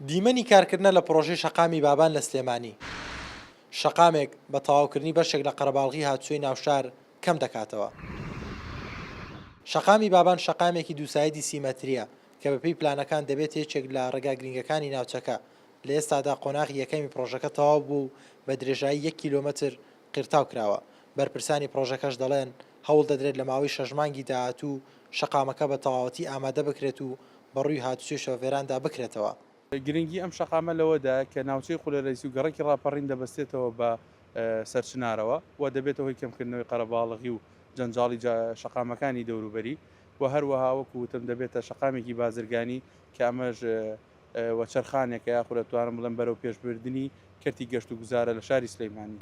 دیمەنی کارکردنە لە پرۆژەی شەقامی بابان لە سلێمانی. شەقامێک بە تەواوکردنی بەشێک لە قەرەباڵغی هاتوچۆی ناوشار کەم دەکاتەوە. شەقامی بابان شەقامێکی دووسایدی سیمەتریە کە بەپێی پلانەکان دەبێت یەکێک لە ڕێگا گرنگەکانی ناوچەکە. لە ئێستادا قۆناغی یەکەمی پرۆژەکە تەواو بوو بە درێژایی 1 کیلۆمەتر قرتاو کراوە. بەرپرسانی پرۆژەکەش دەڵێن هەوڵ دەدرێت لە ماوەی 6 مانگی داهاتوو شەقامەکە بە تەواوەتی ئامادە بکرێت و بەڕووی هاتوچۆی شۆفێراندا بکرێتەوە. گرنگی ئەم شەقامە لەوەدا کە ناوچەی خولەرەیسی و گەڕێکی ڕاپەڕین دەبەستێتەوە بە سەرچنارەوە و دەبێتەوە هۆی کەمکردنەوەی قەرەباڵغی و جەنجاڵی شەقامەکانی دەوروبەری و هەروەها وەکوتم دەبێتە شەقامێکی بازرگانی کە ئەمەش وەچەرخانێکە یاخود دەتوانم بڵێم بەرەو پێشبردننی کەرتی گەشت و گوزارە لە شاری سلەیمانی.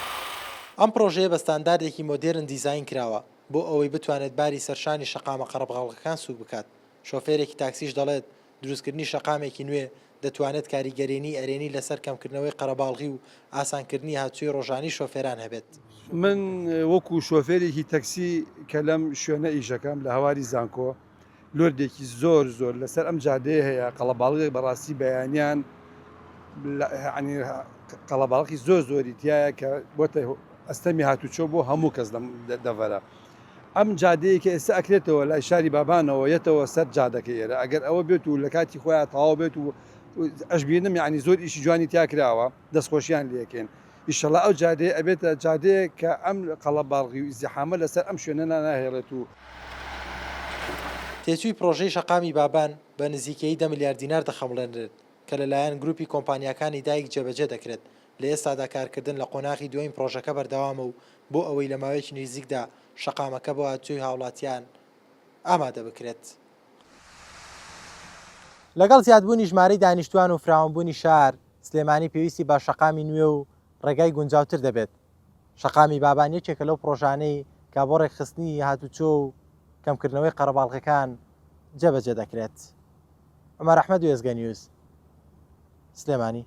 ئەم پرۆژەیە بە ستانداردێکی مۆدێرن دیزاین کراوە بۆ ئەوەی بتوانێت باری سەرشانی شەقامە قەرەباڵغەکان سوک بکات. شۆفێرێکی تاکسیش دەڵێت دروستکردنی شەقامێکی نوێ دەتوانێت کاریگەرێنی ئەرێنی لەسەر کەمکردنەوەی قەرەباڵغی و ئاسانکردنی هاتووی ڕۆژانی شۆفێران هەبێت. من وەکو شۆفێرێکی تەکسی کە لەم شوێنە ئیشەکەم لە هەواری زانکۆ لۆردێکی زۆر لەسەر ئەم جادەیە هەیە. قەڵەباڵغێک بەڕاستی بەیانیان قەڵەباڵغی زۆری تایە کە بۆتە ئەستەمی هاتوچۆ بۆ هەموو کەس دەڤەرە. ئەم جادەیەکە ئێستا ئەکرێتەوە لای شاری بابانەوە یەتەوە سەر جادەکە ئێرە ئەگەر ئەوە بێت و لە کاتی خۆیان تەواو بێت و ئەشبینم یعنی زۆر ئیشی جوانی تیاکراوە دەستخۆشییان لەکەن. ئیشەڵا ئەو جادەیە ئەبێتە جادەیە کە ئەم قەڵەباڵغی و ئیزدیحامە لەسەر ئەم شوێنە ناهێڵێت و تێچووی پرۆژەی شەقامی بابان بە نزیکەی 10 ملیار دینار دەخەمڵێنرێت کە لەلایەن گروپی کۆمپانیاکانی دایک جێبەجێ دەکرێت. لە ئێستادا کارکردن لە قۆناغی دوایین پرۆژەکە بەردەوامە و بۆ ئەوەی لە ماوەیەکی نزیکدا شەقامەکە بۆ هاتووی هاوڵاتیان ئامادە بکرێت. لەگەڵ زیادبوونی ژمارەی دانیشتوان و فراوانبوونی شار سلێمانی پێویستی بە شەقامی نوێ و ڕێگای گونجاوتر دەبێت. شەقامی بابان یەکێکە لەو پرۆژانەی کا بۆ ڕێکخستنی هاتوچۆ و کەمکردنەوەی قەرەباڵغەکان جێبەجێ دەکرێت. ئەمە ڕەحمەد و ێزگە نیوز سلێمانی.